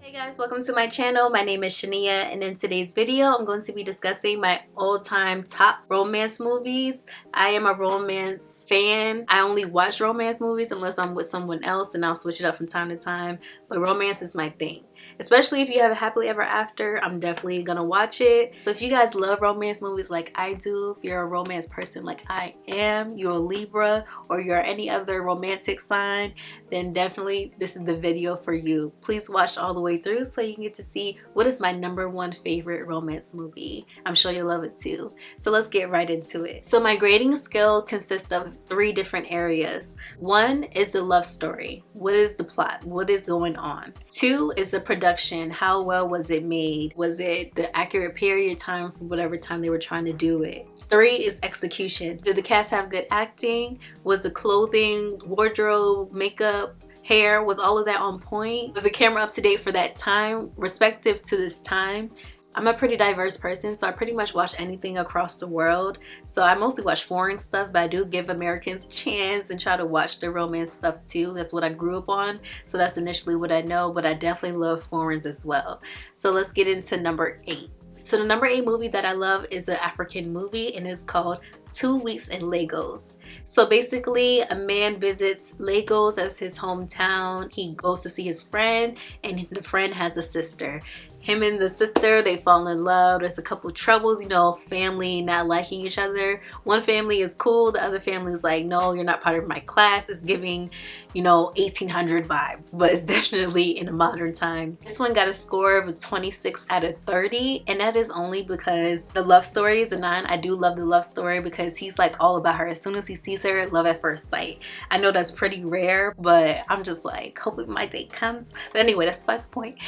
Hey guys, welcome to my channel. My name is Shania, and in today's video I'm going to be discussing my all-time top romance movies. I am a romance fan. I only watch romance movies unless I'm with someone else, and I'll switch it up from time to time, but romance is my thing. Especially if you have a happily ever after, I'm definitely gonna watch it. So if you guys love romance movies like I do, if you're a romance person like I am, you're a Libra, or you're any other romantic sign, then definitely this is the video for you. Please watch all the way through so you can get to see what is my #1 favorite romance movie. I'm sure you'll love it too. So let's get right into it. So my grading scale consists of 3 different areas. 1 is the love story. What is the plot? What is going on? 2 is the production. How well was it made? Was it the accurate period time for whatever time they were trying to do it? 3 is execution. Did the cast have good acting? Was the clothing, wardrobe, makeup, hair, was all of that on point? Was the camera up to date for that time, respective to this time? I'm a pretty diverse person, so I pretty much watch anything across the world. So I mostly watch foreign stuff, but I do give Americans a chance and try to watch the romance stuff too. That's what I grew up on, so that's initially what I know, but I definitely love foreigns as well. So let's get into number 8. So the number 8 movie that I love is an African movie, and it's called 2 Weeks in Lagos. So basically a man visits Lagos as his hometown. He goes to see his friend, and the friend has a sister. Him and the sister, they fall in love. There's a couple troubles, you know, family not liking each other. One family is cool, the other family is like, no, you're not part of my class. It's giving, you know, 1800 vibes, but it's definitely in a modern time. This one got a score of 26 out of 30, and that is only because the love story is a 9. I do love the love story because he's like all about her. As soon as he sees her, love at first sight. I know that's pretty rare, but I'm just like, hopefully my date comes. But anyway, that's besides the point.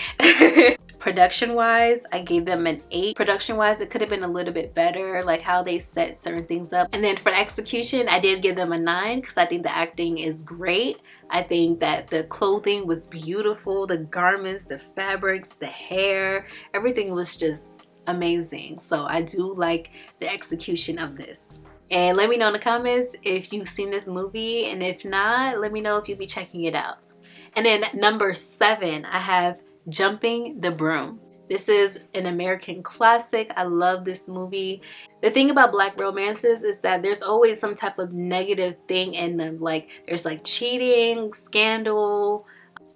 Production wise, I gave them an 8. Production wise, it could have been a little bit better, like how they set certain things up. And then for the execution, I did give them a 9 because I think the acting is great. I think that the clothing was beautiful, the garments, the fabrics, the hair, everything was just amazing. So I do like the execution of this. And let me know in the comments if you've seen this movie, and if not, let me know if you'll be checking it out. And then number 7, I have Jumping the Broom. This is an American classic. I love this movie. The thing about black romances is that there's always some type of negative thing in them. Like there's like cheating, scandal,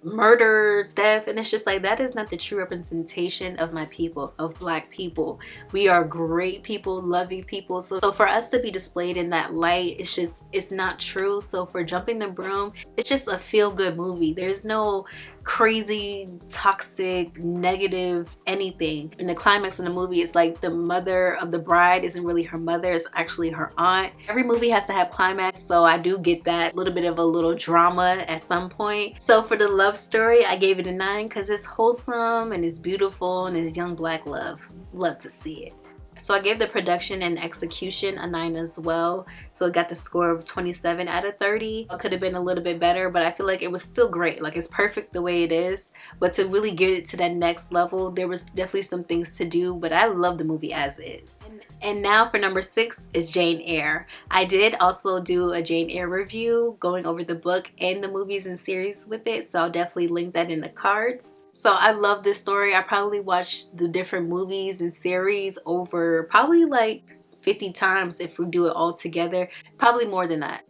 murder, death, and it's just like that is not the true representation of my people, of black people. We are great people, loving people. So for us to be displayed in that light, it's not true. So for Jumping the Broom, it's just a feel-good movie. There's no crazy, toxic, negative anything. In the climax in the movie, it's like the mother of the bride isn't really her mother, it's actually her aunt. Every movie has to have climax, so I do get that little bit of a little drama at some point. So for the love story, I gave it a 9 because it's wholesome and it's beautiful and it's young black love. Love to see it. So I gave the production and execution a 9 as well. So it got the score of 27 out of 30. It could have been a little bit better, but I feel like it was still great. Like it's perfect the way it is. But to really get it to that next level, there was definitely some things to do, but I love the movie as is. And now for number 6 is Jane Eyre. I did also do a Jane Eyre review going over the book and the movies and series with it, so I'll definitely link that in the cards. So I love this story. I probably watched the different movies and series over probably like 50 times if we do it all together, probably more than that.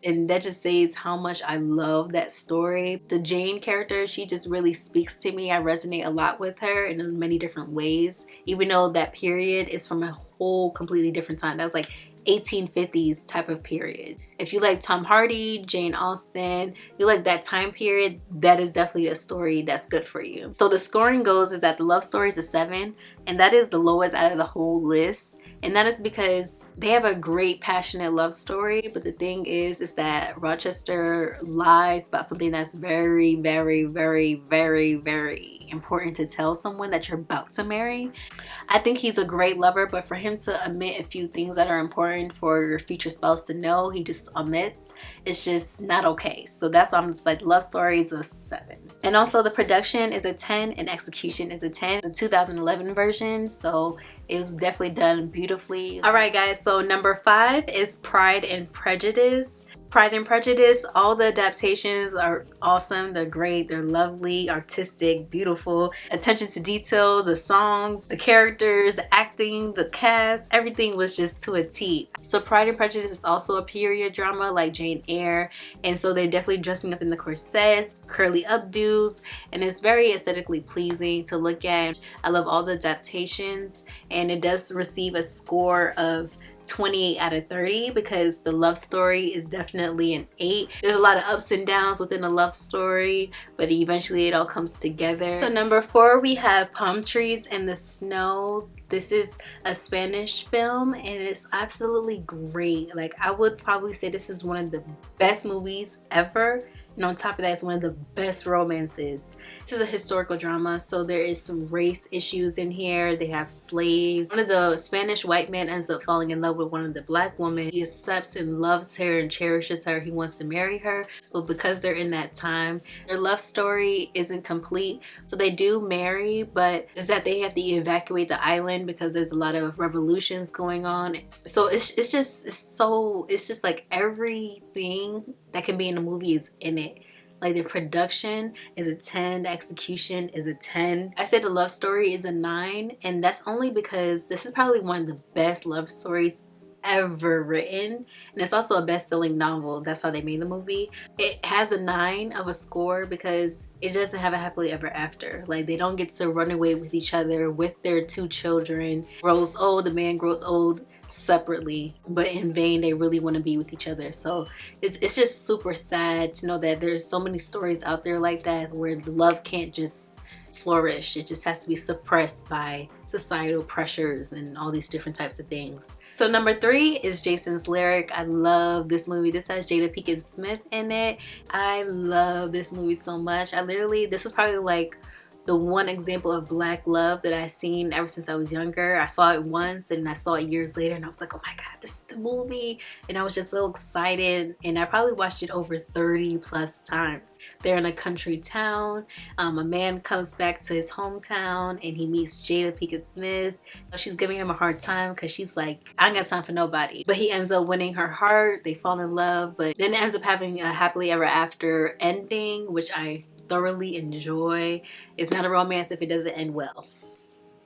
And that just says how much I love that story. The Jane character, she just really speaks to me. I resonate a lot with her in many different ways, even though that period is from a whole completely different time. That was like 1850s type of period. If you like Tom Hardy, Jane Austen, you like that time period, that is definitely a story that's good for you. So the scoring goes is that the love story is a 7, and that is the lowest out of the whole list. And that is because they have a great passionate love story, but the thing is that Rochester lies about something that's very, very, very, very, very important to tell someone that you're about to marry. I think he's a great lover, but for him to omit a few things that are important for your future spouse to know, he just omits. It's just not okay. So that's why I'm just like, love story is a 7. And also the production is a 10 and execution is a 10. The 2011 version, so it was definitely done beautifully. All right guys, so number 5 is Pride and Prejudice. Pride and Prejudice, all the adaptations are awesome. They're great. They're lovely, artistic, beautiful. Attention to detail, the songs, the characters, the acting, the cast, everything was just to a T. So Pride and Prejudice is also a period drama like Jane Eyre, and so they're definitely dressing up in the corsets, curly updos, and it's very aesthetically pleasing to look at. I love all the adaptations, and it does receive a score of 28 out of 30 because the love story is definitely an 8. There's a lot of ups and downs within a love story, but eventually it all comes together. So number 4, we have Palm Trees in the Snow. This is a Spanish film and it's absolutely great. Like, I would probably say this is one of the best movies ever. And on top of that, it's one of the best romances. This is a historical drama, so there is some race issues in here. They have slaves. One of the Spanish white men ends up falling in love with one of the black women. He accepts and loves her and cherishes her. He wants to marry her, but because they're in that time, their love story isn't complete. So they do marry, but it's that they have to evacuate the island because there's a lot of revolutions going on. So it's just like everything that can be in a movie is in it. Like, the production is a 10, the execution is a 10. I said the love story is a 9, and that's only because this is probably one of the best love stories ever written, and it's also a best-selling novel. That's how they made the movie. It has a 9 of a score because it doesn't have a happily ever after. Like, they don't get to run away with each other with their 2 children. Grows old, the man grows old separately, but in vain they really want to be with each other. So it's just super sad to know that there's so many stories out there like that where love can't just flourish. It just has to be suppressed by societal pressures and all these different types of things. So number 3 is Jason's Lyric. I love this movie. This has Jada Pinkett Smith in it. I love this movie so much. This was probably like the one example of black love that I've seen ever since I was younger. I saw it once and I saw it years later and I was like, oh my god, this is the movie. And I was just so excited, and I probably watched it over 30 plus times. They're in a country town. A man comes back to his hometown and he meets Jada Pinkett Smith. She's giving him a hard time because she's like, I ain't got time for nobody. But he ends up winning her heart. They fall in love, but then it ends up having a happily ever after ending, which I thoroughly enjoy. It's not a romance if it doesn't end well.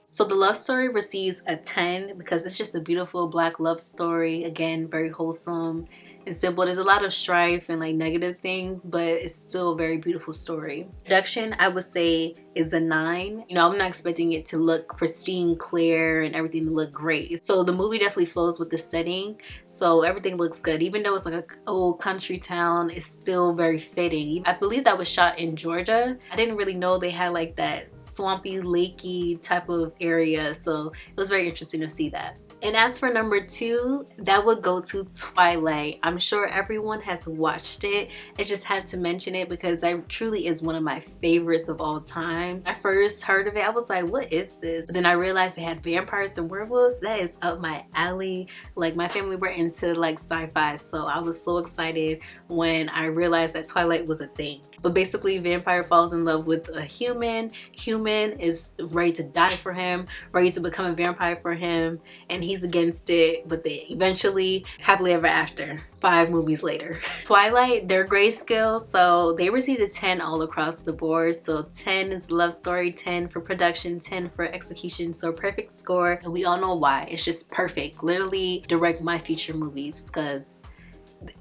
So the love story receives a 10 because it's just a beautiful black love story. Again, very wholesome and simple. There's a lot of strife and like negative things, but it's still a very beautiful story. Production, I would say, is a 9. You know, I'm not expecting it to look pristine, clear, and everything to look great. So the movie definitely flows with the setting. So everything looks good. Even though it's like an old country town, it's still very fitting. I believe that was shot in Georgia. I didn't really know they had like that swampy, lakey type of area. So it was very interesting to see that. And as for number 2, that would go to Twilight. I'm sure everyone has watched it. I just had to mention it because that truly is one of my favorites of all time. When I first heard of it, I was like, what is this? But then I realized they had vampires and werewolves. That is up my alley. Like, my family were into like sci-fi, so I was so excited when I realized that Twilight was a thing. But basically, vampire falls in love with a human. Human is ready to die for him, ready to become a vampire for him, and he's against it, but they eventually happily ever after 5 movies later. Twilight, they're grayscale, so they received a 10 all across the board. So 10 is love story, 10 for production, 10 for execution. So perfect score, and we all know why. It's just perfect. Literally direct my future movies because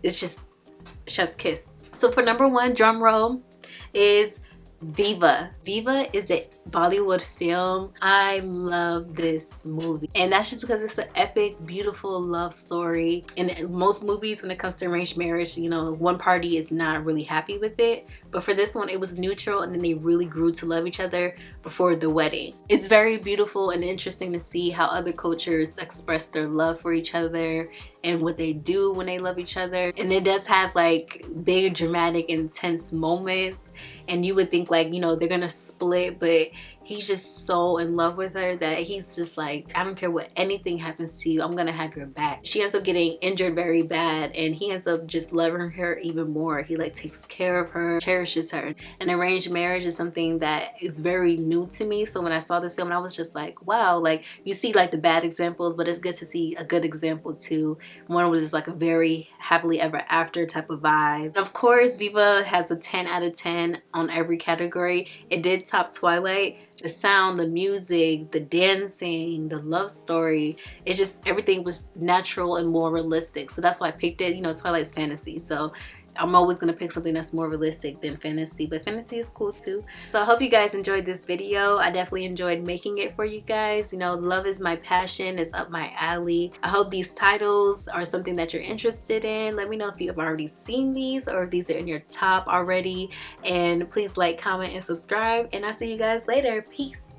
it's just chef's kiss. So for number 1, drum roll, is Viva. Viva is a Bollywood film. I love this movie, and that's just because it's an epic, beautiful love story. In most movies, when it comes to arranged marriage, you know, one party is not really happy with it, but for this one, it was neutral, and then they really grew to love each other before the wedding. It's very beautiful and interesting to see how other cultures express their love for each other and what they do when they love each other. And it does have like big, dramatic, intense moments, and you would think like, you know, they're gonna split, but he's just so in love with her that he's just like, I don't care what anything happens to you, I'm gonna have your back. She ends up getting injured very bad, and he ends up just loving her even more. He like takes care of her, cherishes her. An arranged marriage is something that is very new to me, so when I saw this film I was just like, wow, like you see like the bad examples, but it's good to see a good example too. One was like a very happily ever after type of vibe. And of course Viva has a 10 out of 10 on every category. It did top Twilight. The sound, the music, the dancing, the love story, it just, everything was natural and more realistic. So that's why I picked it. You know, Twilight's fantasy, so I'm always gonna pick something that's more realistic than fantasy, but fantasy is cool too. So I hope you guys enjoyed this video. I definitely enjoyed making it for you guys. You know, love is my passion, it's up my alley. I hope these titles are something that you're interested in. Let me know if you have already seen these or if these are in your top already, and please like, comment, and subscribe, and I'll see you guys later. Peace.